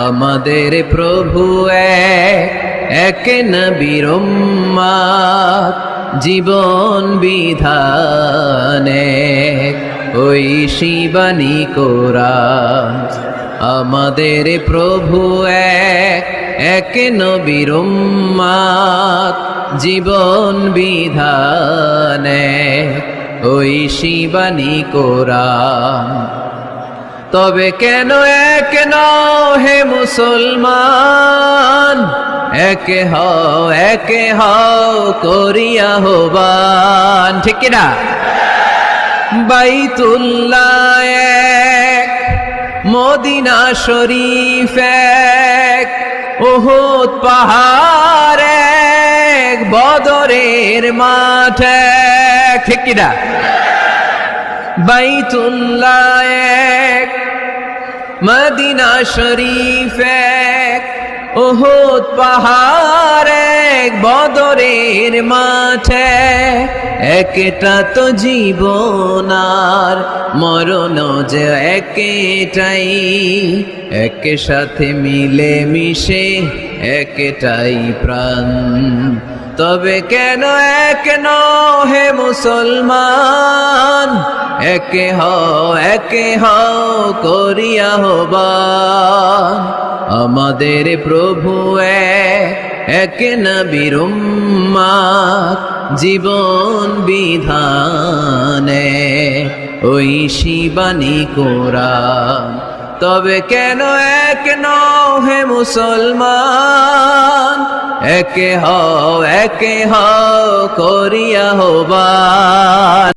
আমাদের প্রভু এক নবীর উম্মত, জীবন বিধানে ওই শিবানী কোরআন। আমাদের প্রভু এক নবীর উম্মত, জীবন বিধানে ওই শিবানী কোরআন। তবে কেন এক নও হে মুসলমান, একে হও করিয়া হবান, ঠিক কিনা? বাইতুল্লাহ এক, মদিনা শরীফ এক, উহুদ পাহাড় এক, বদরের মাঠ এক, ঠিক কিনা? বাইতুল্লাহ এক, মদিনা শরীফ এক, উহুদ পাহাড় এক, বদরের মাঠ এক। একটা তো জীবন আর মরণ যে একটাই, একে সাথে মিলে মিশে একটাই প্রাণ। তবে কেন এক নও হে মুসলমান, একে হও করিয়া হবান। আমাদের প্রভু এক নবীর উম্মত, জীবন বিধানে ওই শিবানী কোরআন। তবে কেন এক নও হে মুসলমান, একে হও করিয়া হবান।